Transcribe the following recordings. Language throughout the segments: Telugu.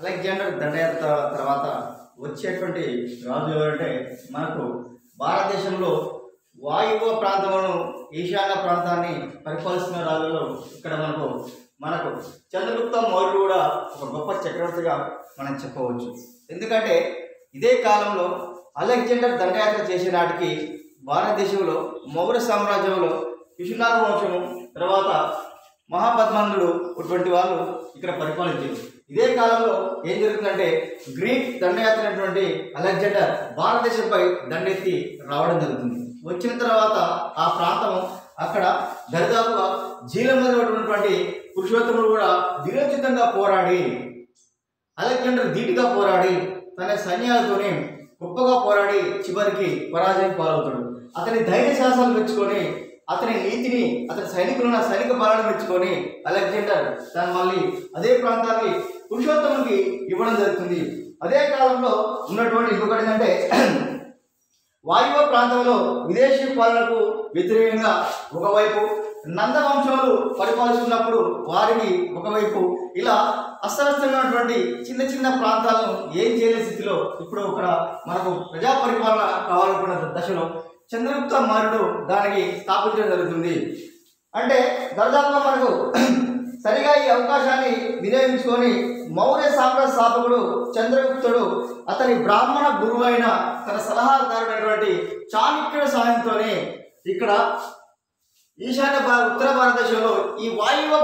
అలెగ్జాండర్ దండయాత్ర తర్వాత వచ్చేటువంటి రాజు ఎవరంటే మనకు భారతదేశంలో వాయువ్య ప్రాంతములను ఈశాన్య ప్రాంతాన్ని పరిపాలిస్తున్న రాజులు ఇక్కడ మనకు చంద్రగుప్త మౌర్యుడు కూడా ఒక గొప్ప చక్రవర్తిగా మనం చెప్పవచ్చు. ఎందుకంటే ఇదే కాలంలో అలెగ్జాండర్ దండయాత్ర చేసే నాటికి భారతదేశంలో మౌర్య సామ్రాజ్యంలో విష్ణునాథ వంశము తర్వాత మహాపద్మందుడు ఇటువంటి వాళ్ళు ఇక్కడ పరిపాలించారు. ఇదే కాలంలో ఏం జరుగుతుందంటే గ్రీక్ దండయాత్ర అయినటువంటి అలెగ్జాండర్ భారతదేశంపై దండెత్తి రావడం జరుగుతుంది. వచ్చిన తర్వాత ఆ ప్రాంతం అక్కడ దరిదాపుగా జీలమైనటువంటి పురుషోత్తముడు కూడా విరోచితంగా పోరాడి అలెగ్జాండర్ ధీటుగా పోరాడి తన సైన్యాలతోనే గొప్పగా పోరాడి చివరికి పరాజయం పాలవుతాడు. అతని ధైర్య సాహసాలు మెచ్చుకొని అతని నీతిని అతని సైనిక బలాన్ని మెచ్చుకొని అలెగ్జాండర్ తను మళ్ళీ అదే ప్రాంతాన్ని పురుషోత్తమునికి ఇవ్వడం జరుగుతుంది. అదే కాలంలో ఉన్నటువంటి ఇంకొకటి ఏంటంటే వాయువ్య ప్రాంతంలో విదేశీ పాలనకు వ్యతిరేకంగా ఒకవైపు నందవంశములు పరిపాలిస్తున్నప్పుడు వారికి ఒకవైపు ఇలా అస్తవ్యస్తమైనటువంటి చిన్న చిన్న ప్రాంతాలను ఏం చేయలేని స్థితిలో ఇప్పుడు ఇక్కడ మనకు ప్రజా పరిపాలన కావాలనుకున్న దశలో చంద్రగుప్త మౌర్యుడు దానికి స్థాపించడం జరుగుతుంది. అంటే దాదాపుగా మనకు సరిగా ఈ అవకాశాన్ని వినియోగించుకొని మౌర్య సామ్రాజ్య స్థాపకుడు చంద్రగుప్తుడు అతని బ్రాహ్మణ గురువు అయిన తన సలహాదారుడైనటువంటి చాణక్యుడి సహాయంతోనే ఇక్కడ ఈశాన్య ఉత్తర భారతదేశంలో ఈ వాయువ్య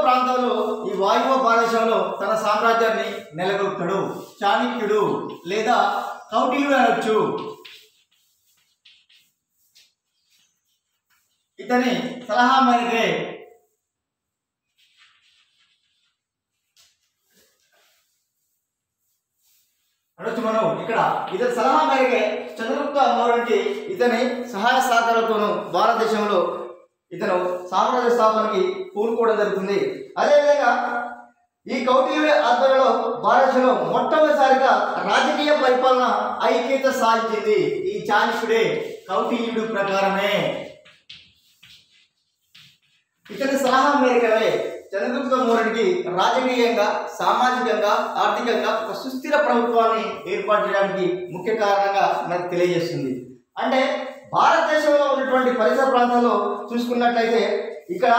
భారతదేశంలో తన సామ్రాజ్యాన్ని నెలకొల్పుతాడు. చాణక్యుడు లేదా కౌటిల్యుడు అనొచ్చు. ఇతని సలహా మేరకే అనొచ్చు మనం ఇక్కడ ఇతని సలహా మేరకే చంద్రగుప్త మౌర్యుడికి ఇతని సహాయ సహకారాలతోనూ భారతదేశంలో ఇతను సామ్రాజ్య స్థాపనకి పూనుకోవడం జరుగుతుంది. అదేవిధంగా ఈ కౌటిల్యుడి ఆధ్వర్యంలో భారతదేశంలో మొట్టమొదటిసారిగా రాజకీయ పరిపాలన ఐక్యత సాధించింది ఈ చాణక్యుడే కౌటిల్యుడు ప్రకారమే. ఇతని సలహా మేరకే చంద్రగుప్త మౌర్యుడికి రాజకీయంగా సామాజికంగా ఆర్థికంగా ఒక సుస్థిర ప్రభుత్వాన్ని ఏర్పాటు చేయడానికి ముఖ్య కారణంగా మనకు తెలియజేస్తుంది. అంటే భారతదేశంలో ఉన్నటువంటి పరిసర ప్రాంతాల్లో చూసుకున్నట్లయితే ఇక్కడ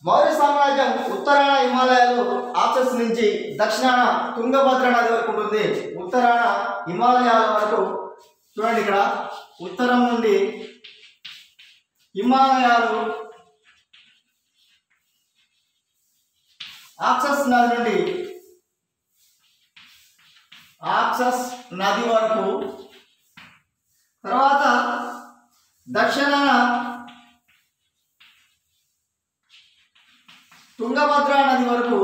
మౌర్య సామ్రాజ్యం ఉత్తరాన హిమాలయాలు ఆక్సస్ నుంచి దక్షిణాన తుంగభద్ర నది వరకు ఉంటుంది. ఉత్తరాన హిమాలయాల వరకు చూడండి, ఇక్కడ ఉత్తరం నుండి హిమాలయాలు ఆక్సస్ నది వరకు, తర్వాత దక్షిణాన తుంగభద్ర నది వరకు,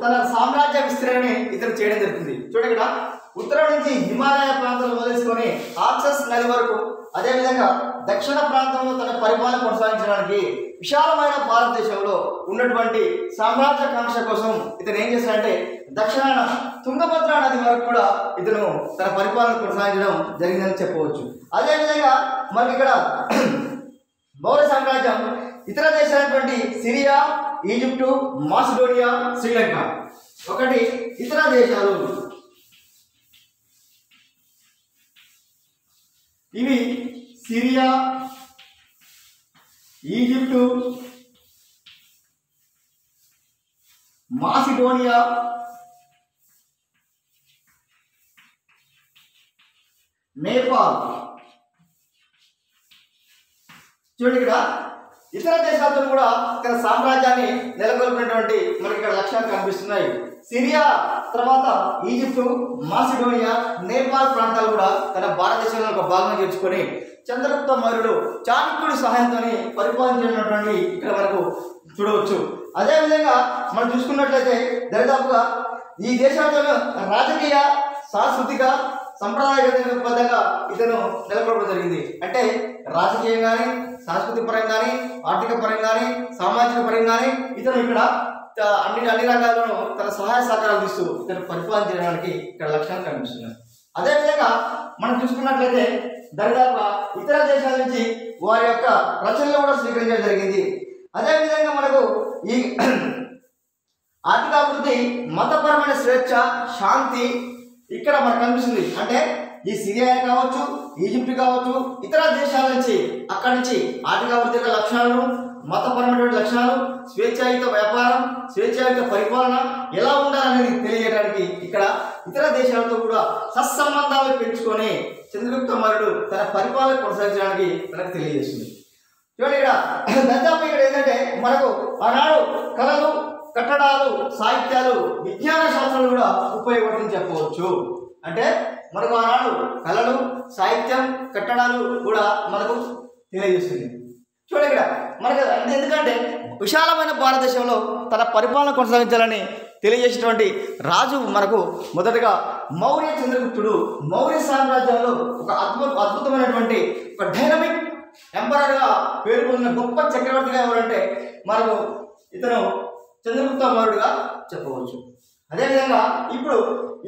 తన సామ్రాజ్య విస్తరణని ఇతను చేయడం జరుగుతుంది. చూడండి, ఇక్కడ ఉత్తరం నుంచి హిమాలయ ప్రాంతాలు వదిలేసుకొని ఆక్సస్ నది వరకు, అదేవిధంగా దక్షిణ ప్రాంతంలో తన పరిపాలన కొనసాగించడానికి విశాలమైన భారతదేశంలో ఉన్నటువంటి సామ్రాజ్యాకాంక్ష కోసం ఇతను ఏం చేశాడంటే దక్షిణాన తుంగభద్ర నది వరకు కూడా ఇతను తన పరిపాలన కొనసాగించడం జరిగిందని చెప్పవచ్చు. అదేవిధంగా మనకి ఇక్కడ మౌర్య సామ్రాజ్యం ఇతర దేశాలైనటువంటి సిరియా, ఈజిప్టు, మాసిడోనియా, శ్రీలంక ఒకటి ఇతర దేశాలు. ఇవి సిరియా, ఈజిప్టు, మాసిడోనియా, నేపాల్. చూడండి, ఇక్కడ ఇతర దేశాలతో కూడా తన సామ్రాజ్యాన్ని నెలకొల్పినటువంటి మనకి ఇక్కడ లక్ష్యాలు కనిపిస్తున్నాయి. సిరియా తర్వాత ఈజిప్టు, మాసిడోనియా, నేపాల్ ప్రాంతాలు కూడా తన భారతదేశంలో ఒక భాగంగా చేర్చుకొని చంద్రగుప్త మౌర్యుడు చాణక్యుడి సహాయంతో పరిపాలించినటువంటి ఇక్కడ మనకు చూడవచ్చు. అదేవిధంగా మనం చూసుకున్నట్లయితే దరిదాపుగా ఈ దేశాలతో రాజకీయ, సాంస్కృతిక, సంప్రదాయబద్ధంగా ఇతను నెలకొల్పడం జరిగింది. అంటే రాజకీయం కానీ, సాంస్కృతిక పరంగా కానీ, ఆర్థిక పరంగా కానీ, సామాజిక పరంగా కానీ ఇతను ఇక్కడ అన్ని రంగాల్లోనూ తన సహాయ సహకారాలు ఇస్తూ ఇతను పరిపాలన చేయడానికి ఇక్కడ లక్ష్యాలు కనిపిస్తున్నాయి. అదేవిధంగా మనం చూసుకున్నట్లయితే దరిదాపుగా ఇతర దేశాల నుంచి వారి యొక్క రచనలు కూడా స్వీకరించడం జరిగింది. అదేవిధంగా మనకు ఈ ఆర్థికాభివృద్ధి, మతపరమైన స్వేచ్ఛ, శాంతి ఇక్కడ మనకు కనిపిస్తుంది. అంటే ఈ సిరియా కావచ్చు, ఈజిప్ట్ కావచ్చు, ఇతర దేశాల నుంచి అక్కడి నుంచి ఆర్థికాభివృద్ధి యొక్క లక్షణాలను, మతపరమైనటువంటి లక్షణాలు, స్వేచ్ఛాయుత వ్యాపారం, స్వేచ్ఛాయుత పరిపాలన ఎలా ఉండాలనేది తెలియజేయడానికి ఇక్కడ ఇతర దేశాలతో కూడా సత్సంబంధాలు పెంచుకొని చంద్రగుప్త మౌర్యుడు తన పరిపాలన కొనసాగించడానికి మనకు తెలియజేస్తుంది. చూడండి ఇక్కడ దాదాపు ఇక్కడ ఏంటంటే మనకు ఆనాడు కళలు, కట్టడాలు, సాహిత్యాలు, విజ్ఞాన శాస్త్రాలు కూడా ఉపయోగపడుతుందని చెప్పవచ్చు. అంటే మనకు ఆనాడు కళలు, సాహిత్యం, కట్టడాలు కూడా మనకు తెలియజేస్తుంది. చూడండి ఇక్కడ మనకు ఎందుకంటే విశాలమైన భారతదేశంలో తన పరిపాలన కొనసాగించాలని తెలియజేసినటువంటి రాజు మనకు మొదటగా మౌర్య చంద్రగుప్తుడు. మౌర్య సామ్రాజ్యంలో ఒక అద్భుతమైనటువంటి ఒక డైనమిక్ ఎంపరర్గా పేరు పొందిన గొప్ప చక్రవర్తిగా ఎవరంటే మనకు ఇతను చంద్రగుప్త మౌర్యుడుగా చెప్పవచ్చు. అదేవిధంగా ఇప్పుడు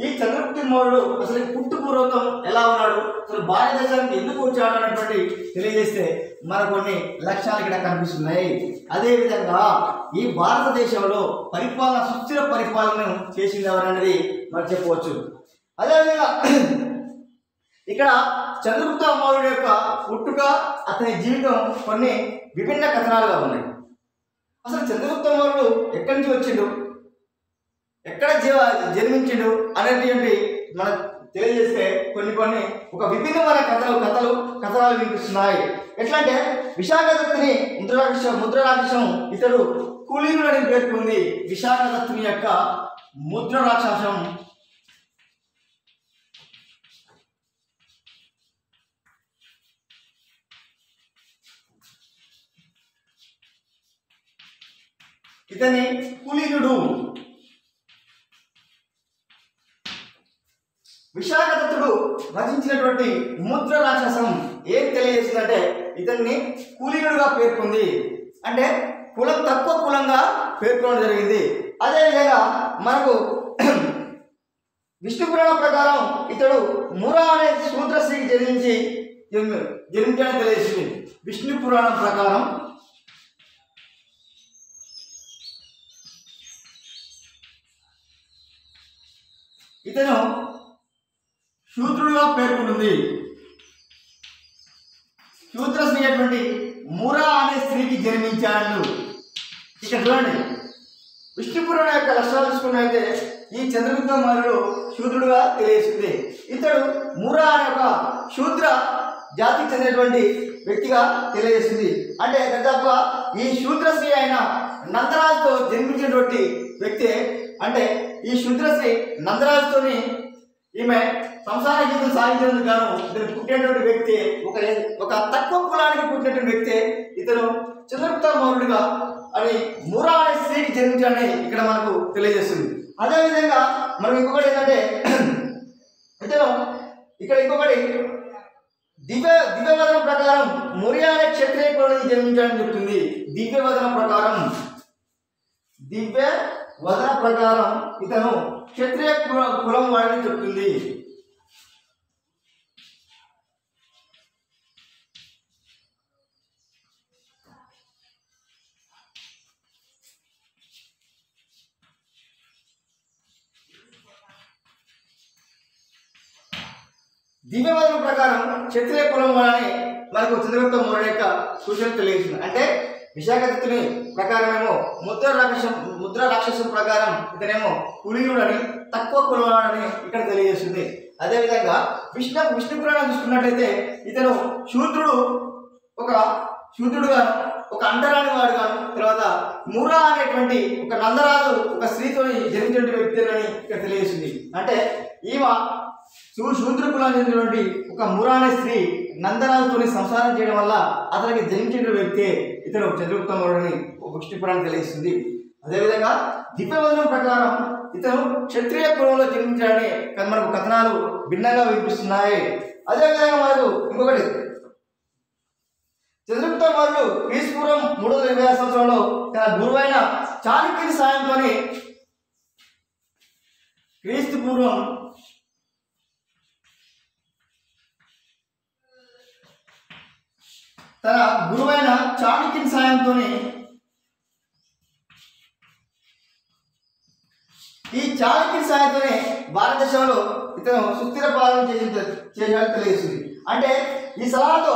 ఈ చంద్రగుప్త మౌర్యుడు అసలు పుట్టుపూర్వకం ఎలా ఉన్నాడు, అసలు భారతదేశానికి ఎందుకు వచ్చాడు అనేటువంటి తెలియజేస్తే మనకు కొన్ని లక్ష్యాలు ఇక్కడ కనిపిస్తున్నాయి. అదేవిధంగా ఈ భారతదేశంలో పరిపాలన, సుస్థిర పరిపాలనను చేసింది ఎవరనేది మనం చెప్పవచ్చు. అదేవిధంగా ఇక్కడ చంద్రగుప్త మౌర్యుడు యొక్క పుట్టుక, అతని జీవితం కొన్ని విభిన్న కథనాలుగా ఉన్నాయి. అసలు చంద్రగుప్త మౌర్యుడు ఎక్కడి నుంచి వచ్చిండు, ఎక్కడ జన్మించిండు అనేటువంటి మనకు తెలియజేస్తే కొన్ని ఒక విభిన్నమైన కథనాలు వినిపిస్తున్నాయి. ఎట్లా అంటే విశాఖదత్తుని ముద్రరాక్షసం ఇతడు కులీనుడు అని పేర్కొంది. విశాఖదత్తుని యొక్క ముద్రరాక్షసం ఇతని కులీనుడు. విశాఖదత్తుడు రచించినటువంటి ముద్ర రాక్షసం ఏం తెలియజేస్తుందంటే ఇతన్ని కులీనుడుగా పేర్కొంది. అంటే కులం తక్కువ కులంగా పేర్కొనడం జరిగింది. అదేవిధంగా మనకు విష్ణు పురాణం ప్రకారం ఇతడు మురా అనే శూద్ర స్త్రీకి జన్మించడం తెలియజేస్తుంది. విష్ణు పురాణం ప్రకారం ఇతను శూద్రుడుగా పేర్కొంటుంది. శూద్ర స్త్రీ అటువంటి మురా అనే స్త్రీకి జన్మించాడు. ఇక్కడ చూడండి, విష్ణు పురాణం యొక్క లక్షణాలు చూసుకున్నట్లయితే ఈ చంద్రగుప్త మౌర్యుడు శూద్రుడుగా తెలియజేస్తుంది. ఇతడు మురా అనే ఒక శూద్ర జాతికి చెందినటువంటి వ్యక్తిగా తెలియజేస్తుంది. అంటే దాదాపుగా ఈ శూద్ర స్త్రీ అయిన నందరాజుతో జన్మించినటువంటి వ్యక్తి. అంటే ఈ శూద్రశ్రీ నందరాజుతోని ఈమె సంసార జీవితం సాగించేందుకు గాను ఇతను పుట్టినటువంటి వ్యక్తి, ఒక తక్కువ కులానికి పుట్టినటువంటి వ్యక్తి ఇతను చంద్రగుప్త మౌర్యుడిగా అని మురా అనే స్త్రీకి జన్మించాలని ఇక్కడ మనకు తెలియజేస్తుంది. అదేవిధంగా మనం ఇంకొకటి ఏంటంటే ఇతను ఇక్కడ ఇంకొకటి దివ్యవదన ప్రకారం మురియా అనే క్షత్రియ కులానికి జన్మించాలని చెప్తుంది. దివ్యవదన ప్రకారం ఇతను క్షత్రియ కులం వాడని చెప్తుంది. దివ్యవాదం ప్రకారం క్షత్రియ కులం వాడని మనకు చంద్రగుప్త మౌర్య యొక్క సూచన తెలియజేస్తుంది. అంటే విశాఖదత్తుని ప్రకారమేమో ముద్ర రాక్షసం ప్రకారం ఇతనేమో కులీనుడని, తక్కువ కులవాడని ఇక్కడ తెలియజేస్తుంది. అదేవిధంగా విష్ణు పురాణం చూసుకున్నట్లయితే ఇతను శూద్రుడుగాను, ఒక అంటరాని వాడుగాను, తర్వాత మురా అనేటువంటి ఒక నందరాజు ఒక స్త్రీతో జన్మించిన వ్యక్తి అని ఇక్కడ తెలియజేస్తుంది. అంటే ఈమె శూద్ర కులానికి చెందినటువంటి ఒక మురా అనే స్త్రీ నందరాజుతో సంసారం చేయడం వల్ల అతనికి జన్మించిన వ్యక్తి ఇతను చంద్రగుప్త మౌర్యుడని విష్ణు పురాణం తెలియజేస్తుంది. అదేవిధంగా దివ్యవదనం ప్రకారం ఇతను క్షత్రియ కులంలో జన్మించాడని మనకు కథనాలు భిన్నంగా వినిపిస్తున్నాయి. అదేవిధంగా మనకు ఇంకొకటి చంద్రగుప్త మౌర్యుడు క్రీస్తుపూర్వం 320 సంవత్సరంలో తన గురువైన చాణక్యుని సాయంతో క్రీస్తుపూర్వం తన గురువైన చాణక్యుని సాయంతో చాళుక్యుడి సాయంతోనే భారతదేశంలో ఇతను సుస్థిర పాలన చేయాలని తెలియజేస్తుంది. అంటే ఈ సలహాతో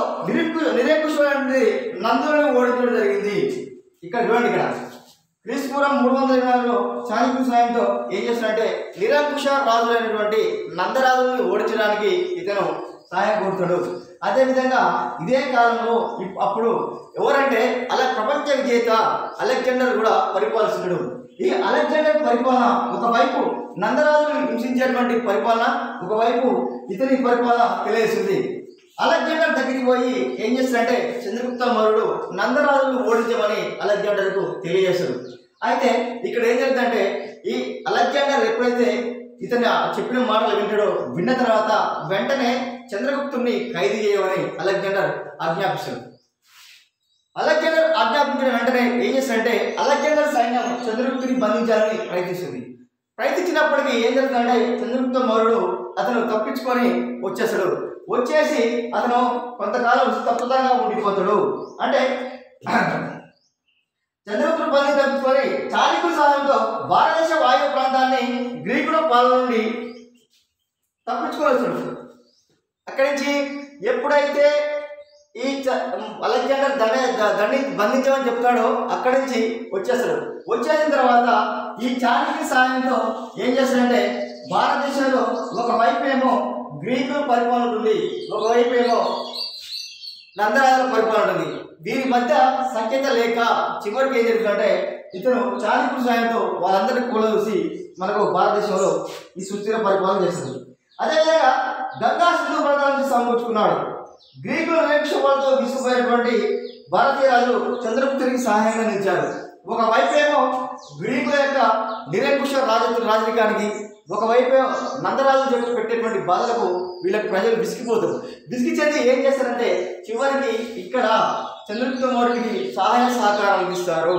నిరంకుశుడైనటువంటి నందులను ఓడించడం జరిగింది. ఇక్కడ చూడండి, ఇక్కడ క్రీస్తుపూర్వం 324లో చాళుక్యుడి సాయంతో ఏం చేస్తాడంటే నిరంకుశ రాజులైనటువంటి నందరాజులను ఓడించడానికి ఇతను సహాయం కోరుతాడు. అదేవిధంగా ఇదే కాలంలో అప్పుడు ఎవరంటే అలా ప్రపంచ విజేత అలెగ్జాండర్ కూడా పరిపాలిస్తున్నాడు. ఈ అలెగ్జాండర్ పరిపాలన ఒకవైపు నందరాజును హింసించేటువంటి పరిపాలన, ఒకవైపు ఇతని పరిపాలన తెలియజేస్తుంది. అలెగ్జాండర్ దగ్గరికి పోయి ఏం చేస్తాడంటే చంద్రగుప్త మౌర్యుడు నందరాజును ఓడించమని అలెగ్జాండర్కు తెలియజేశాడు. అయితే ఇక్కడ ఏం జరుగుతుందంటే ఈ అలెగ్జాండర్ ఎప్పుడైతే ఇతను చెప్పిన మాటలు విన్న తర్వాత వెంటనే చంద్రగుప్తుడిని ఖైదు చేయమని అలెగ్జాండర్ ఆజ్ఞాపిస్తాడు. అలెగ్జాండర్ ఆజ్ఞాపించిన వెంటనే ఏం చేస్తాడంటే అలెగ్జాండర్ సైన్యం చంద్రగుప్తుని బంధించాలని ప్రయత్నిస్తుంది. ప్రయత్నించినప్పటికీ ఏం జరుగుతుందంటే చంద్రగుప్త మౌర్యుడు అతను తప్పించుకొని వచ్చేస్తాడు. వచ్చేసి అతను కొంతకాలం తప్పుతంగా ఉండిపోతాడు. అంటే చంద్రగుప్తుడు బంధించి తప్పించుకొని చాళుక్యుడి సహాయంతో భారతదేశ వాయువ్య ప్రాంతాన్ని గ్రీకుల పాలన నుండి తప్పించుకోవచ్చు. అక్కడి నుంచి ఎప్పుడైతే ఈ అలెగ్జాండర్ దండి బంధించమని చెప్తాడో అక్కడి నుంచి వచ్చేస్తాడు. వచ్చేసిన తర్వాత ఈ చాళుక్యుడి సహాయంతో ఏం చేస్తాడంటే భారతదేశంలో ఒకవైపు ఏమో గ్రీకుల పరిపాలన ఉంటుంది, ఒకవైపు ఏమో నందరాజుల పరిపాలన ఉంటుంది. దీని మధ్య సంకేత లేక చివరికి ఏం జరుగుతుందంటే ఇతను చాళుక్యుడి సహాయంతో వాళ్ళందరినీ కూలదూసి మనకు భారతదేశంలో ఈ సుస్థిర పరిపాలన చేస్తుంది. అదేవిధంగా గంగా సింధు ప్రాంతాల నుంచి సమకూర్చుకున్నాడు. గ్రీకుల నిరంకుశపాలతో విసిగిపోయినటువంటి భారతీయ రాజు చంద్రగుప్తునికి సహాయంగా నిలిచారు. ఒకవైపు ఏమో గ్రీకుల యొక్క నిరంకుశ రాజరికానికి, ఒకవైపు నందరాజు చెప్పి పెట్టేటువంటి బాధలకు వీళ్ళకి ప్రజలు విసిగిపోతారు. విసిగి చెంది ఏం చేస్తారంటే చివరికి ఇక్కడ చంద్రగుప్త మౌర్యుడికి సహాయ సహకారాలు అందిస్తారు.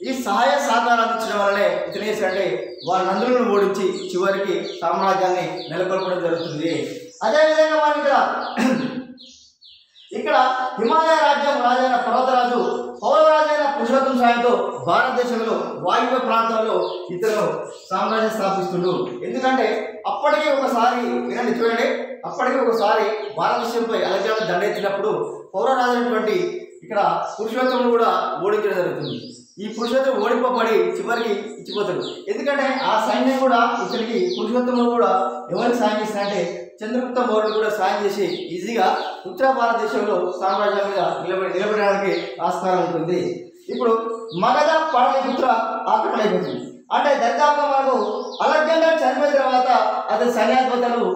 ఈ సహాయ సహకారాలు అందించడం వల్లనే ఇతను చేశారంటే వాళ్ళందరూ ఓడించి చివరికి సామ్రాజ్యాన్ని నెలకొల్పడం జరుగుతుంది. అదేవిధంగా మనం ఇక్కడ హిమాలయ రాజ్యం రాజైన పర్వతరాజు పౌరరాజైన పురుషోత్తమ సాయంతో భారతదేశంలో వాయువ్య ప్రాంతాల్లో ఇతను సామ్రాజ్యం స్థాపిస్తుండు. ఎందుకంటే అప్పటికే ఒకసారి వినండి, చూడండి, అప్పటికే ఒకసారి భారతదేశంపై అలెగ్జాండర్ దండెత్తినప్పుడు పౌరరాజైనటువంటి ఇక్కడ పురుషోత్తముడు కూడా ఓడించడం జరుగుతుంది. ఈ పురుషోత్తముడు ఓడిపోబడి చివరికి ఇచ్చిపోతాడు. ఎందుకంటే ఆ సైన్యం కూడా ఇతనికి పురుషోత్తముడు కూడా ఎవరికి సాయం చేస్తారంటే చంద్రగుప్త మౌర్యుడు కూడా సాయం చేసి ఈజీగా ఉత్తర భారతదేశంలో సామ్రాజ్యంగా నిలబడడానికి ఆస్కారం ఉంటుంది. ఇప్పుడు మగధ పాటలిపుత్ర ఆక్రమణైపోతుంది. అంటే దర్దాపుగా మనకు అలెగ్జాండర్ చనిపోయిన తర్వాత అతని సైన్యాధిపతులు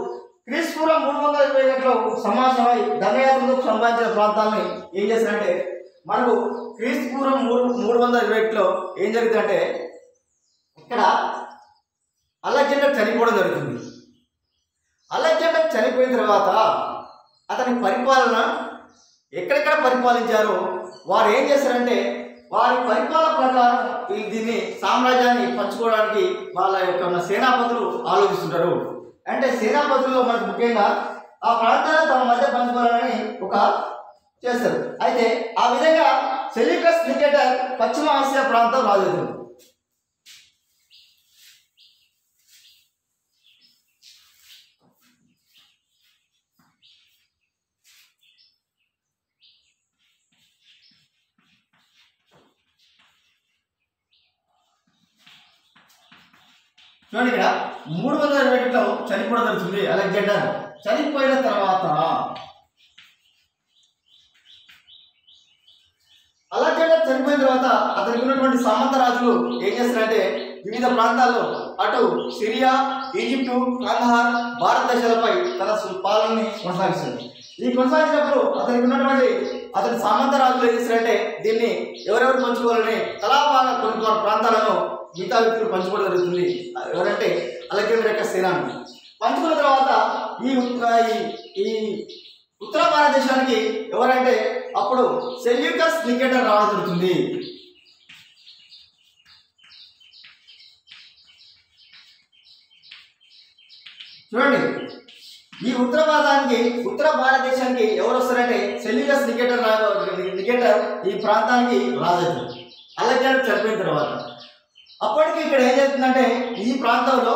క్రీస్తుపూర్వం 321లో సమాసమై దండయాత్రలకు సంబంధించిన ప్రాంతాలని ఏం చేస్తారంటే మనకు క్రీస్తుపూర్వం 321లో ఏం జరుగుతుందంటే ఇక్కడ అలెగ్జాండర్ చనిపోవడం జరుగుతుంది. అలెగ్జాండర్ చనిపోయిన తర్వాత అతని పరిపాలన ఎక్కడెక్కడ పరిపాలించారో వారు ఏం చేస్తారంటే వారి పరిపాలన ప్రకారం దీన్ని సామ్రాజ్యాన్ని పంచుకోవడానికి వాళ్ళ యొక్క సేనాపతులు ఆలోచిస్తుంటారు. అంటే సేనాపతుల్లో మనకు ముఖ్యంగా ఆ ప్రాంతాన్ని తమ మధ్య పంచుకోవాలని ఒక చేస్తారు. అయితే ఆ విధంగా సెల్యూకస్ నికేటర్ పశ్చిమ ఆసియా ప్రాంతం రాజు. చూడండి, ఇక్కడ 321లో చనిపోవడం జరుగుతుంది. అలెగ్జాండర్ చనిపోయిన తర్వాత అతనికి ఉన్నటువంటి సామంత రాజులు ఏం చేస్తారంటే వివిధ ప్రాంతాల్లో అటు సిరియా, ఈజిప్టు, కాందహార్, భారతదేశాలపై తన పాలనని కొనసాగిస్తుంది. ఈ కొనసాగించినప్పుడు అతనికి ఉన్నటువంటి అతని సామంత రాజులు ఏం చేస్తారంటే దీన్ని ఎవరెవరు పంచుకోవాలని తలాభాగా కొన్ని ప్రాంతాలను మిగతా వ్యక్తులు పంచుకోవడం జరుగుతుంది. ఎవరంటే అలెగ్జాండర్ యొక్క సేనాని పంచుకున్న తర్వాత ఈ ఉత్తర భారతదేశానికి ఎవరంటే అప్పుడు సెల్యూకస్ నికేటర్ రావడం జరుగుతుంది. చూడండి, ఈ ఉత్తర భారతదేశానికి ఎవరు వస్తారంటే సెల్యూకస్ నికేటర్ ఈ ప్రాంతానికి రాజు. అలెగ్జాండర్ చనిపోయిన తర్వాత అప్పటికి ఇక్కడ ఏం జరుగుతుందంటే ఈ ప్రాంతంలో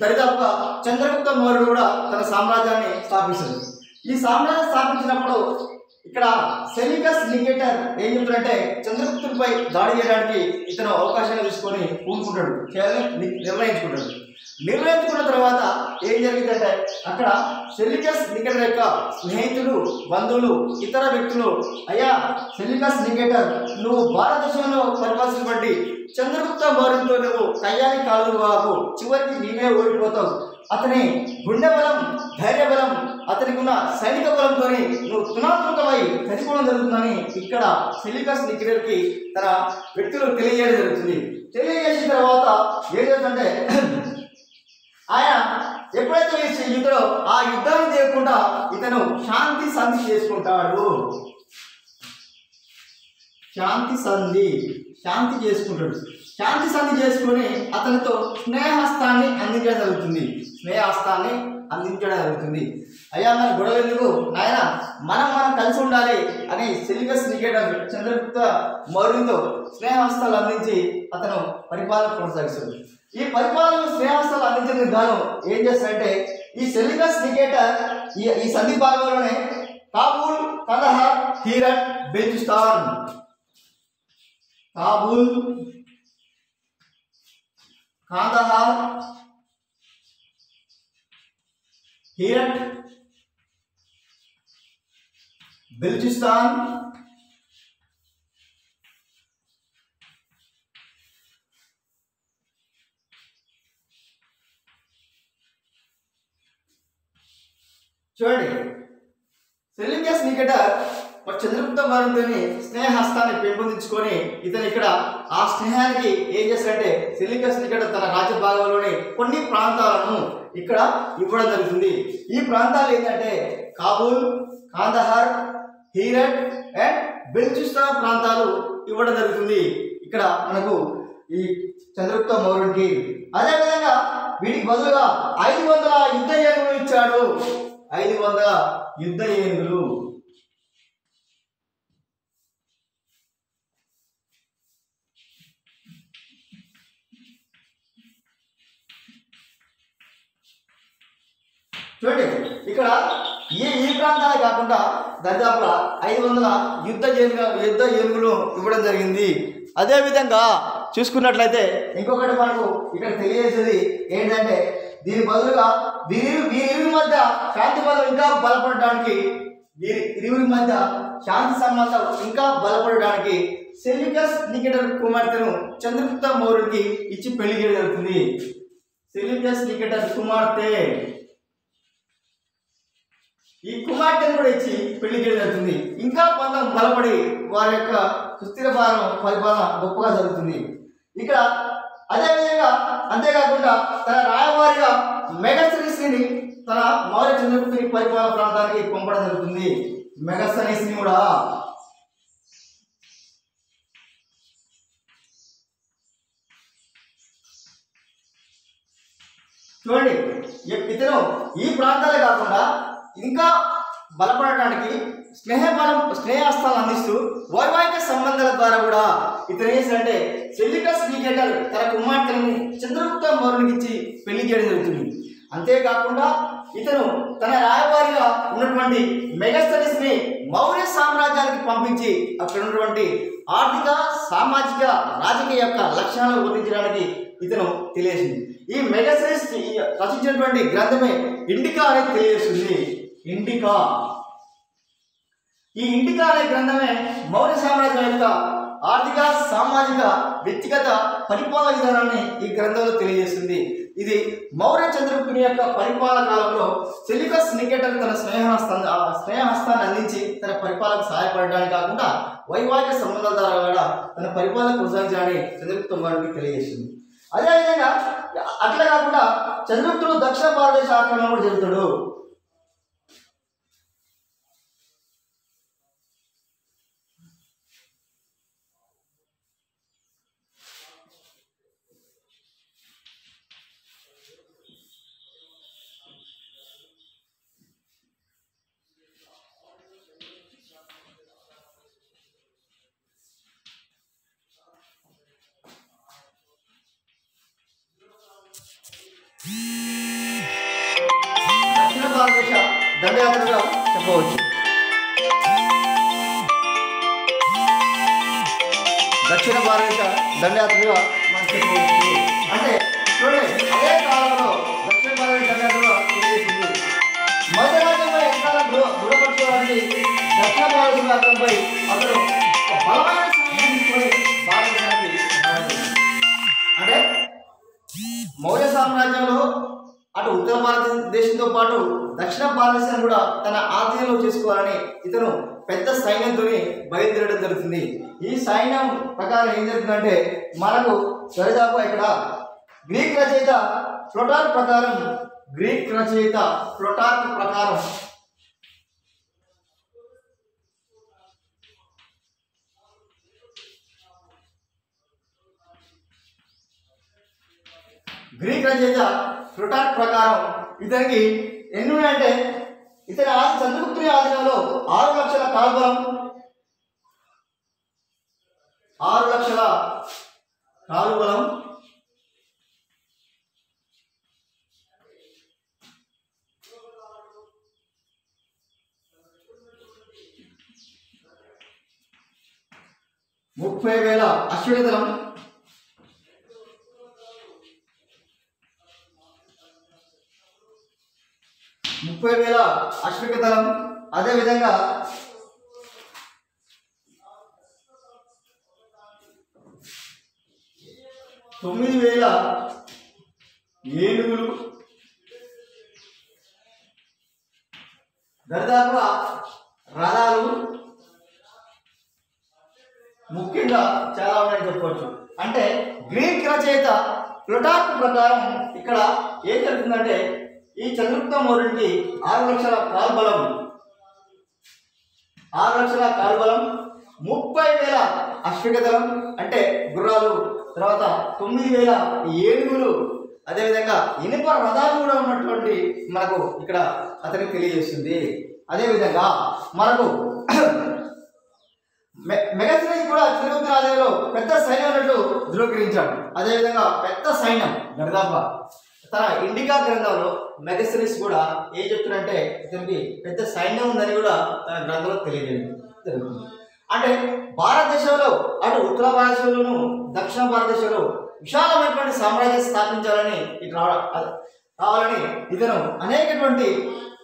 దరిదాపుగా చంద్రగుప్త మౌర్యుడు కూడా తన సామ్రాజ్యాన్ని స్థాపిస్తాడు. ఈ సామ్రాజ్యం స్థాపించినప్పుడు ఇక్కడ సెలికస్ నికేటర్ ఏం చెప్తాడంటే చంద్రగుప్తుడిపై దాడి చేయడానికి ఇతను అవకాశాన్ని తీసుకొని పూనుకుంటాడు, చేయాలని నిర్ణయించుకున్న తర్వాత ఏం జరిగిందంటే అక్కడ సెలికస్ నికేటర్ యొక్క స్నేహితులు, బంధువులు, ఇతర వ్యక్తులు, అయ్యా సెలికస్ నికేటర్ నువ్వు భారతదేశంలో పరిపాలించబడి చంద్రగుప్త మౌర్యుడితో నువ్వు కయ్యానికి కాలు వాకు, చివరికి నీవే ఓడిపోతావు, అతని గుండె బలం, ధైర్య బలం, అతనికి ఉన్న సైనిక బలంతో నువ్వు తునాత్మకమై చనిపోవడం జరుగుతుందని ఇక్కడ సెలికస్ నికేటర్కి తన వ్యక్తులు తెలియజేయడం జరుగుతుంది. తెలియజేసిన తర్వాత ఏం జరుగుతుందంటే ఆయన ఎప్పుడైతే ఈ యుద్ధంలో ఆ యుద్ధాన్ని చేయకుండా ఇతను శాంతి సంధి చేసుకుంటాడు. శాంతి చేసుకుని అతనితో స్నేహహస్తాన్ని అందించడం జరుగుతుంది. అయ్యా మన గొడవ ఎందుకు నాయన, మనం కలిసి ఉండాలి అని సెలికస్ నికేటర్ చంద్రగుప్త మౌర్యుడితో స్నేహహస్తాలు అందించి అతను పరిపాలన కొనసాగిస్తాడు. ఈ పరిపాలన స్నేహహస్తాలు అందించేందుకు గాను ఏం చేస్తాడంటే ఈ సెలికస్ నికేటర్ ఈ సంధి భాగంలోనే కాబూల్, కందహార్, హీరట్, బెలూచిస్తాన్, కాబూల్, కాందహార్, హీరట్, బెలూచిస్తాన్, చూడండి సెలికస్ నికేటర్ చంద్రగుప్త మౌర్యుడిని స్నేహహస్తాన్ని పెంపొందించుకొని ఇతను ఇక్కడ ఆ స్నేహానికి ఏం చేస్తాడంటే సెలికస్ నికేటర్ తన రాజ్య భాగంలోని కొన్ని ప్రాంతాలను ఇక్కడ ఇవ్వడం జరుగుతుంది. ఈ ప్రాంతాలు ఏంటంటే కాబూల్, కాందహార్, హీరట్ అండ్ బెలూచిస్తాన్ ప్రాంతాలు ఇవ్వడం జరుగుతుంది ఇక్కడ మనకు ఈ చంద్రగుప్త మౌర్యుడికి. అదేవిధంగా వీటికి బదులుగా 500 యుద్ధ ఏనుగులు ఇచ్చాడు. 500 యుద్ధ ఏనుగులు. చూడండి ఇక్కడ ఈ ప్రాంతాలే కాకుండా దరిదాపుగా 500 యుద్ధ ఏనుగులు ఇవ్వడం జరిగింది. అదేవిధంగా చూసుకున్నట్లయితే ఇంకొకటి మనకు ఇక్కడ తెలియజేసేది ఏంటంటే దీని బదులుగా వీరి మధ్య శాంతి బలం ఇంకా బలపడడానికి, వీరి మధ్య శాంతి సంబంధాలు ఇంకా బలపడడానికి సెలికస్ నికేటర్ కుమార్తెను చంద్రగుప్త మౌర్యుడికి ఇచ్చి పెళ్లి చేయడం జరుగుతుంది. సెలికస్ నికేటర్ కుమార్తె, ఈ కుమార్తెను కూడా ఇచ్చి పెళ్లి చేయడం జరుగుతుంది. ఇంకా కొంత బలపడి వారి యొక్క సుస్థిర పరిపాలన గొప్పగా జరుగుతుంది ఇక్కడ. అదేవిధంగా అంతేకాకుండా తన రాయవారిగా మెగస్తనీస్ని తన మౌర్య చంద్రగుప్తుని పరిపాలన ప్రాంతానికి పంపడం జరుగుతుంది. మెగస్తనీస్ని కూడా చూడండి ఇతను ఈ ప్రాంతాలే కాకుండా ఇంకా బలపడడానికి స్నేహహస్తాలు అందిస్తూ వైవాహిక సంబంధాల ద్వారా కూడా ఇతను ఏంటంటే సెలికస్ నికేటర్ తన కుమార్తెను చంద్రగుప్త మౌర్యునికి ఇచ్చి పెళ్లి చేయడం జరుగుతుంది. అంతేకాకుండా ఇతను తన రాయవారిగా ఉన్నటువంటి మెగస్తనీస్ని మౌర్య సామ్రాజ్యానికి పంపించి అక్కడ ఉన్నటువంటి ఆర్థిక, సామాజిక, రాజకీయ యొక్క లక్ష్యాలను గుర్తించడానికి ఇతను తెలియజేసింది. ఈ మెగస్తనీస్ రచించినటువంటి గ్రంథమే ఇండికా అనేది తెలియజేస్తుంది. ఈ ఇండికా అనే గ్రంథమే మౌర్య సామ్రాజ్యం యొక్క ఆర్థిక, సామాజిక, వ్యక్తిగత పరిపాలన విధానాన్ని ఈ గ్రంథంలో తెలియజేస్తుంది. ఇది మౌర్య చంద్రగుప్తుని యొక్క పరిపాలన కాలంలో సెలికస్ నికేటర్ తన స్నేహహస్తాన్ని అందించి తన పరిపాలనకు సహాయపడడానికి కాకుండా వైవాహిక సంబంధాల ద్వారా కూడా తన పరిపాలన కొనసాగించాలని చంద్రగుప్త మౌర్యుడికి తెలియజేస్తుంది. అదేవిధంగా అట్లా కాకుండా చంద్రగుప్తుడు దక్షిణ భారతదేశ ఆక్రమణ కూడా జరుగుతాడు. దండయాత్రగా చెప్పవచ్చు. దక్షిణ భారతదేశ దండయాత్రగా మనం చెప్పవచ్చు. అంటే చూడండి, అదే కాలంలో దక్షిణ భారతదేశ దండయాత్రగా తెలియజేసింది. మధ్య రాజ్యంపై ఎంతకాలం దృఢపరచుకోవడానికి దక్షిణ భారతదేశ రాజ్యంపై అతను ఒక బలమైన సైన్యం తీసుకొని భారతదేశానికి అంటే మౌర్య సామ్రాజ్యంలో అటు ఉత్తర భారతదేశంతో పాటు దక్షిణ భారతదేశాన్ని కూడా తన ఆధీనంలో చేసుకోవాలని ఇతను పెద్ద సైన్యంతో బయలుదేరడం జరుగుతుంది. ఈ సైన్యం ప్రకారం ఏం జరుగుతుందంటే మనకు దరిదాపు ఇక్కడ గ్రీక్ రచయిత ప్లూటార్క్ ప్రకారం ఇతనికి ఎన్ని ఉన్నాయంటే ఇతని చంద్రగుప్తుని ఆధీనంలో 6 లక్షల కాల్బలం 30,000 అశ్విక దళం 30,000 అశ్విక దళం అదేవిధంగా 9,000 ఏనుగులు దరిదాపుగా రథాలు ముఖ్యంగా చాలా ఉన్నాయని చెప్పవచ్చు. అంటే గ్రీక్ రచయిత ప్లూటార్క్ ప్రకారం ఇక్కడ ఏం జరుగుతుందంటే ఈ చంద్రగుప్త మౌర్యునికి 6 లక్షల కాల్బలం 30,000 అశ్విక దళం అంటే గుర్రాలు, తర్వాత 9,000 ఏనుగులు, అదేవిధంగా ఇనుప రథాలు కూడా ఉన్నటువంటి మనకు ఇక్కడ అతనికి తెలియజేస్తుంది. అదేవిధంగా మనకు మెగస్థనీస్ కూడా చంద్రగుప్త రాజ్యంలో పెద్ద సైన్యం ఉన్నట్లు ధృవీకరించాడు. అదేవిధంగా పెద్ద సైన్యం దరిదాపుగా తన ఇండికా గ్రంథంలో మెగస్థనీస్ కూడా ఏం చెప్తున్నాడంటే ఇతనికి పెద్ద సైన్యం ఉందని కూడా తన గ్రంథంలో తెలియజేయడం జరుగుతుంది. అంటే భారతదేశంలో అటు ఉత్తర భారతదేశంలోను దక్షిణ భారతదేశంలో విశాలమైనటువంటి సామ్రాజ్యం స్థాపించాలని రావాలని ఇతను అనేకటువంటి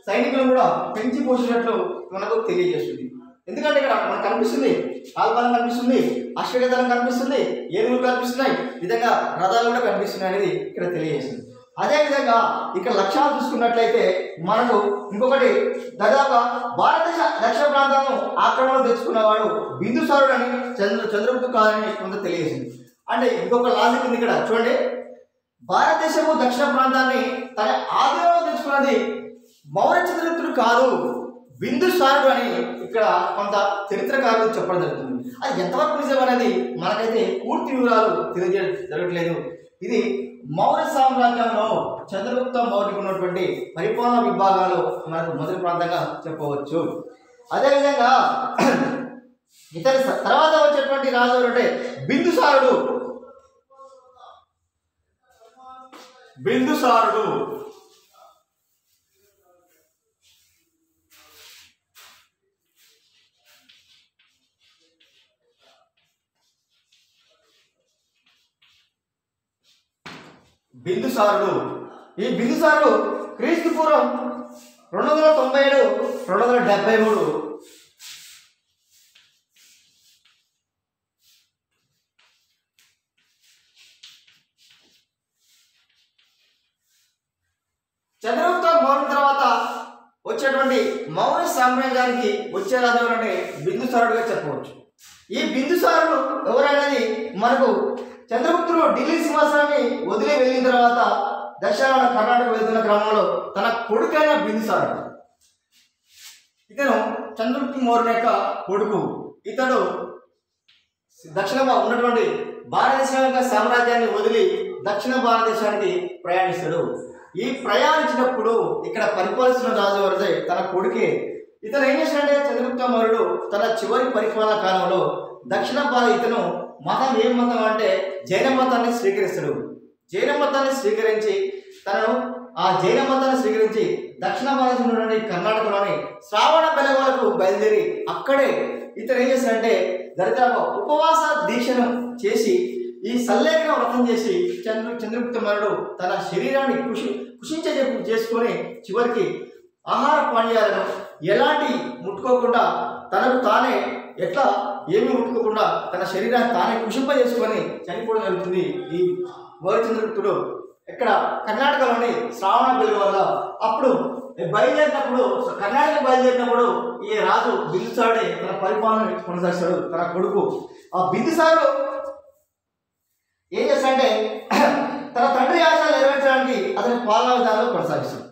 సైనికులు కూడా పెంచి పోసినట్లు మనకు తెలియజేస్తుంది. ఎందుకంటే ఇక్కడ మనకు కనిపిస్తుంది కాల్బలం కనిపిస్తుంది, అశ్విక దళం కనిపిస్తుంది, ఏనుగులు కనిపిస్తున్నాయి, విధంగా రథాలు కూడా కనిపిస్తున్నాయి అనేది ఇక్కడ తెలియజేస్తుంది. అదేవిధంగా ఇక్కడ లక్ష్యాలు చూసుకున్నట్లయితే మనకు ఇంకొకటి దాదాపుగా భారతదేశ దక్షిణ ప్రాంతాలను ఆక్రమణ తెచ్చుకున్నవాడు బిందుసారుడు అని చంద్రగుప్తు కాదని కొంత తెలియజేసింది. అంటే ఇంకొక లాజిక్ ఉంది ఇక్కడ చూడండి, భారతదేశము దక్షిణ ప్రాంతాన్ని తన ఆధీనంలో తెచ్చుకున్నది మౌర్య చంద్రగుప్తుడు కాదు, బిందుసారుడు అని ఇక్కడ కొంత చరిత్రకారులు చెప్పడం జరుగుతుంది. అది ఎంతవరకు నిజం అనేది మనకైతే పూర్తి వివరాలు జరగట్లేదు. ఇది మౌర్య సామ్రాజ్యంలో చంద్రగుప్త మౌర్యుడికి ఉన్నటువంటి పరిపాలన విభాగాలు మనకు మొదటి ప్రాంతంగా చెప్పవచ్చు. అదేవిధంగా ఇతని తర్వాత వచ్చేటువంటి రాజు అంటే బిందుసారుడు. ఈ బిందుసారుడు క్రీస్తు పూర్వం 297-273 చంద్రగుప్త మౌర్య తర్వాత వచ్చేటువంటి మౌర్య సామ్రాజ్యానికి వచ్చే రాజు అంటే బిందుసారుడుగా చెప్పవచ్చు. ఈ బిందుసారుడు ఎవరనేది మనకు చంద్రగుప్తుడు ఢిల్లీ సింహాసనాన్ని వదిలి వెళ్ళిన తర్వాత దక్షిణ కర్ణాటక వెళ్తున్న క్రమంలో తన కొడుకైన బిందుసారుడు, ఇతను చంద్రగుప్త మౌర్యుని యొక్క కొడుకు. ఇతడు దక్షిణంగా ఉన్నటువంటి భారతదేశం యొక్క సామ్రాజ్యాన్ని వదిలి దక్షిణ భారతదేశానికి ప్రయాణిస్తాడు. ఈ ప్రయాణించినప్పుడు ఇక్కడ పరిపాలిస్తున్న రాజు ఎవరైతే తన కొడుకే. ఇతను ఏం చేశాడంటే చంద్రగుప్త మౌర్యుడు తన చివరి పరిపాలన కాలంలో దక్షిణ భారత ఇతను మతం ఏం మతం అంటే జైన మతాన్ని స్వీకరిస్తాడు. జైన మతాన్ని స్వీకరించి దక్షిణ భారతంలోని కర్ణాటకలోని శ్రావణ బెలగోలకు బయలుదేరి అక్కడే ఇతను ఏం చేశాడంటే దరిదాపు ఉపవాస దీక్షను చేసి ఈ సల్లేఖన వ్రతం చేసి చంద్రగుప్త మౌర్యుడు తన శరీరాన్ని చేసుకొని చివరికి ఆహార పానీయాలను ఎలాంటి ముట్టుకోకుండా తనకు తానే ఎట్లా ఏమీ ముట్టుకోకుండా తన శరీరాన్ని తానే చేసుకొని చనిపోవడం జరుగుతుంది ఈ మౌర్య చంద్రగుప్తుడు ఇక్కడ కర్ణాటకలోని శ్రావణ బెలగోల. అప్పుడు బయలుదేరినప్పుడు కర్ణాటక బయలుదేరినప్పుడు ఈ రాజు బిందుసారుడే తన పరిపాలన కొనసాగిస్తాడు. తన కొడుకు ఆ బిందుసారుడు ఏం చేస్తాడంటే తన తండ్రి ఆశయాలు నెరవేర్చడానికి అతని పాలనా విధానాలు కొనసాగిస్తాడు.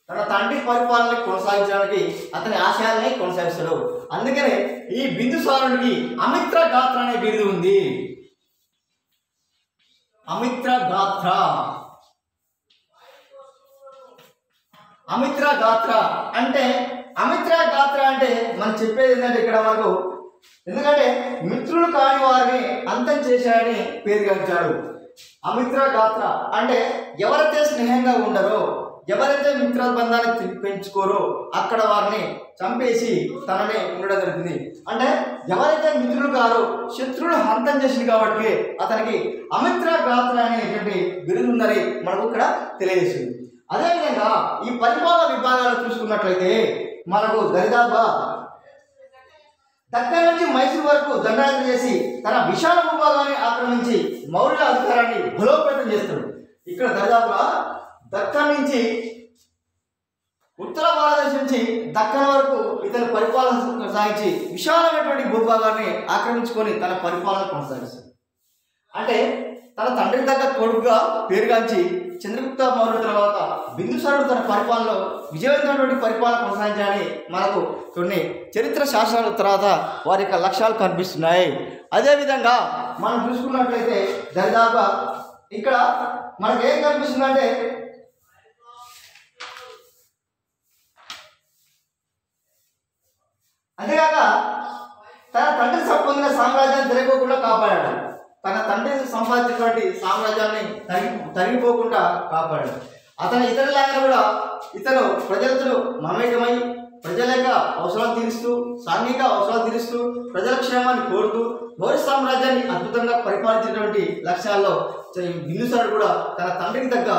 తన తండ్రి పరిపాలన కొనసాగించడానికి అతని ఆశయాల్ని కొనసాగిస్తాడు. అందుకనే ఈ బిందుసారునికి అమిత్ర గాత్ర అనే బిరుదు ఉంది. అమిత్ర గాత్ర అంటే మనం చెప్పేది ఏంటంటే ఇక్కడ మనకు ఎందుకంటే మిత్రులు కాని వారిని అంతం చేశాడని పేరు గడించాడు. అమిత్ర గాత్ర అంటే ఎవరైతే స్నేహంగా ఉండరో ఎవరైతే మిత్ర బంధాన్ని పెంచుకోరో అక్కడ వారిని చంపేసి తననే ఉండడం జరుగుతుంది. అంటే ఎవరైతే మిత్రులు కారో శత్రువులు హంతం చేసింది కాబట్టి అతనికి అమిత్ర గాత్ర అనేటువంటి బిరుదు ఉందని మనకు ఇక్కడ తెలియజేస్తుంది. అదేవిధంగా ఈ పరిపాలన విభాగాలు చూసుకున్నట్లయితే మనకు దరిదాపుగా దక్కన్ నుంచి మైసూరు వరకు దండయాత్ర చేసి తన విశాల భూభాగాన్ని ఆక్రమించి మౌర్యుల అధికారాన్ని బలోపేతం చేస్తాడు. ఇక్కడ దరిదాపుగా దక్కన్ నుంచి ఉత్తర భారతదేశం నుంచి దక్కన్ వరకు ఇతని పరిపాలన కొనసాగించి విశాలమైనటువంటి భూభాగాన్ని ఆక్రమించుకొని తన పరిపాలన కొనసాగిస్తాడు. అంటే తన తండ్రి దగ్గర కొడుకుగా పేరుగాంచి చంద్రగుప్త మౌర్యుల తర్వాత బిందుసారుడు తన పరిపాలనలో విజయవంతమైనటువంటి పరిపాలన కొనసాగించాలని మనకు కొన్ని చరిత్ర శాస్త్రాల తర్వాత వారి యొక్క లక్ష్యాలు కనిపిస్తున్నాయి. అదేవిధంగా మనం చూసుకున్నట్లయితే దరిదాపుగా ఇక్కడ మనకేం కనిపిస్తుందంటే అంతేకాక తన తండ్రి పొందిన సామ్రాజ్యాన్ని తిరగకుండా కాపాడాడు. తన తండ్రి సంపాదించినటువంటి సామ్రాజ్యాన్ని తరిగిపోకుండా కాపాడాడు. అతను ఇతరులాగా కూడా ఇతను ప్రజలతో మమేకమై ప్రజల యొక్క అవసరాలు తీరుస్తూ సాంఘిక అవసరాలు తీరుస్తూ ప్రజల క్షేమాన్ని కోరుతూ మౌర్య సామ్రాజ్యాన్ని అద్భుతంగా పరిపాలించినటువంటి లక్ష్యాల్లో బిందుసారుడు కూడా తన తండ్రికి తగ్గ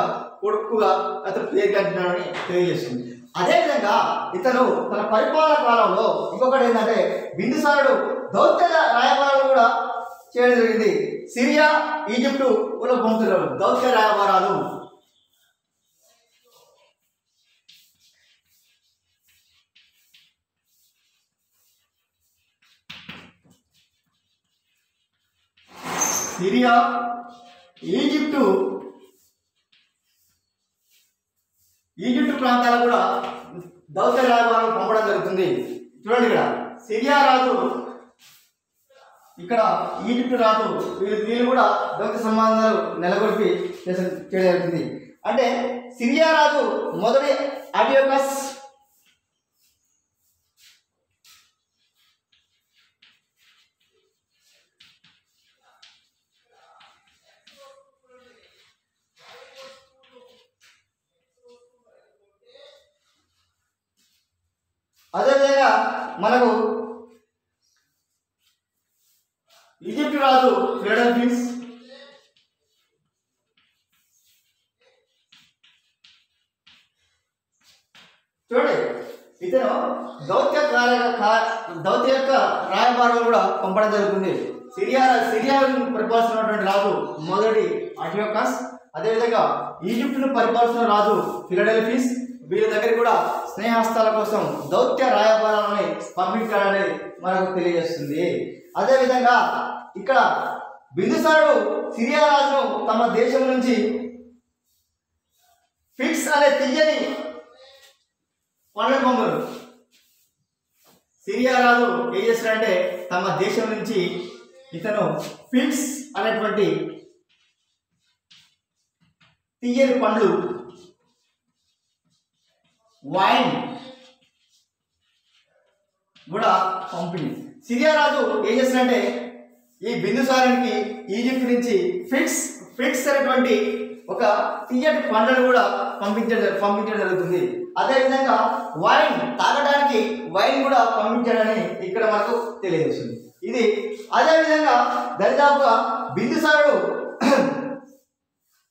కొడుకుగా అతను పేరుగాంచినాడని తెలియజేస్తుంది. అదేవిధంగా ఇతను తన పరిపాలన కాలంలో ఇంకొకటి ఏంటంటే బిందుసారుడు దౌత్య రాయబారాలు కూడా చేయడం జరిగింది. సిరియా ఈజిప్టు పంపుతున్నారు దౌత్య రాయబారాలు. సిరియా ఈజిప్టు ప్రాంతాలకు కూడా దౌత్య రాయబారాలు పంపడం జరుగుతుంది. చూడండి ఇక్కడ సిరియా రాజు ఇక్కడ ఈజిప్ట్ రాజు వీళ్ళు కూడా దౌత్య సంబంధాలు నెలకొల్పి చేయడం జరుగుతుంది. అంటే సిరియా రాజు మొదటి ఆంటియోకస్ అదేవిధంగా మనకు ఈజిప్ట్ రాజు ఫిలడెల్ఫియస్ చూడండి ఇతను దౌత్య యొక్క రాయబారాలు కూడా పంపడం జరుగుతుంది. సిరియాను పరిపాలిస్తున్నటువంటి రాజు మొదటి ఆంటియోకస్, అదేవిధంగా ఈజిప్టును పరిపాలిస్తున్న రాజు ఫిలడెల్ఫియస్. వీళ్ళ దగ్గర కూడా స్నేహస్తాల కోసం దౌత్య రాయబారాలని పంపించాడని మనకు తెలియజేస్తుంది. అదేవిధంగా ఇక్కడ బిందుసారుడు సిరియా రాజును తమ దేశం నుంచి ఫిక్స్ అనే తీయని పండ్ల పంపులు సిరియా రాజు ఏం చేస్తాడంటే తమ దేశం నుంచి ఇతను ఫిక్స్ అనేటువంటి తీయని పండ్లు వైన్ కూడా పంపిణీ. సిరియా రాజు ఏం చేస్తాడంటే ఈ బిందుసారునికి ఈజిప్ట్ నుంచి ఫిక్స్ అనేటువంటి ఒక తీయటి పండ్లను కూడా పంపించడం జరుగుతుంది. అదేవిధంగా వైన్ తాగడానికి వైన్ కూడా పంపించాడని ఇక్కడ మనకు తెలియజేస్తుంది. ఇది అదేవిధంగా దరిదాపుగా బిందుసారుడు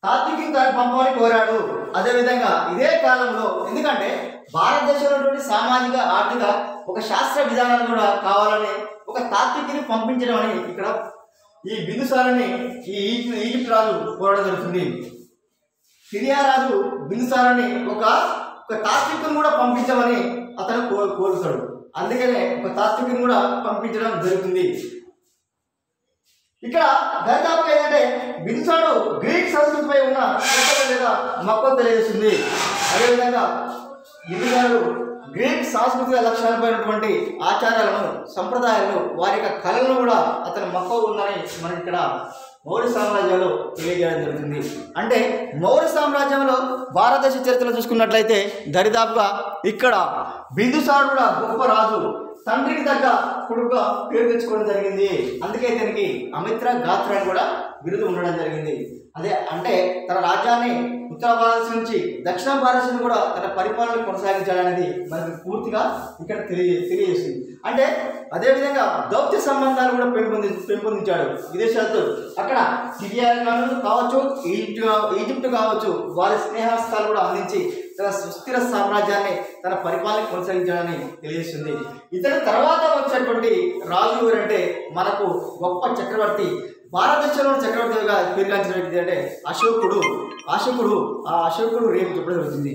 తాత్వికి పంపమని కోరాడు. అదేవిధంగా ఇదే కాలంలో ఎందుకంటే భారతదేశంలో ఉన్నటువంటి సామాజిక ఆర్థిక ఒక శాస్త్ర విధానాలు కూడా కావాలని ఒక తాత్వికిని పంపించడం అని ఇక్కడ ఈ బిందుసారుని ఈ ఈజిప్ట్ రాజు కోరడం జరుగుతుంది. సిరియా రాజు బిందుసారుని ఒక తాత్వికుని కూడా పంపించమని అతను కోరుతాడు. అందుకనే ఒక తాత్వికుని కూడా పంపించడం జరుగుతుంది. ఇక్కడ దాదాపు ఏంటంటే బిందుసారుడు గ్రీక్ సంస్కృతిపై ఉన్న లేదా మక్కువ తెలియజేస్తుంది. అదేవిధంగా బిందుసారుడు గ్రీక్ సాంస్కృతిక లక్షణాలపై ఉన్నటువంటి ఆచారాలను సంప్రదాయాలను వారి యొక్క కళలను కూడా అతని మక్కువ ఉందని మనకి ఇక్కడ మౌర్య సామ్రాజ్యంలో తెలియజేయడం జరుగుతుంది. అంటే మౌర్య సామ్రాజ్యంలో భారతదేశ చరిత్రలో చూసుకున్నట్లయితే దరిదాపుగా ఇక్కడ బిందుసారుడు కూడా గొప్ప రాజు, తండ్రికి తగ్గ కొడుకుగా పేరు తెచ్చుకోవడం జరిగింది. అందుకే ఇతనికి అమిత్ర గాత్ర అని కూడా బిరుదు ఉండడం జరిగింది. అదే అంటే తన రాజ్యాన్ని ఉత్తర భారతదేశం నుంచి దక్షిణ భారతదేశం కూడా తన పరిపాలన కొనసాగించాలనేది మనకి పూర్తిగా ఇక్కడ తెలియజేస్తుంది. అంటే అదేవిధంగా దౌత్య సంబంధాలు కూడా పెంపొందించాడు విదేశాలతో. అక్కడ సిరియా కావచ్చు, ఈజిప్ట్ కావచ్చు, వారి స్నేహస్తాలు కూడా అందించి తన సుస్థిర సామ్రాజ్యాన్ని తన పరిపాలన కొనసాగించాలని తెలియజేస్తుంది. ఇతని తర్వాత వచ్చేటువంటి రాజు ఎవరంటే మనకు గొప్ప చక్రవర్తి, భారతదేశంలో చక్రవర్తిగా పేరుగాంచిన వ్యక్తి అంటే అశోకుడు. ఆ అశోకుడు రేపు చెప్పడం జరుగుతుంది.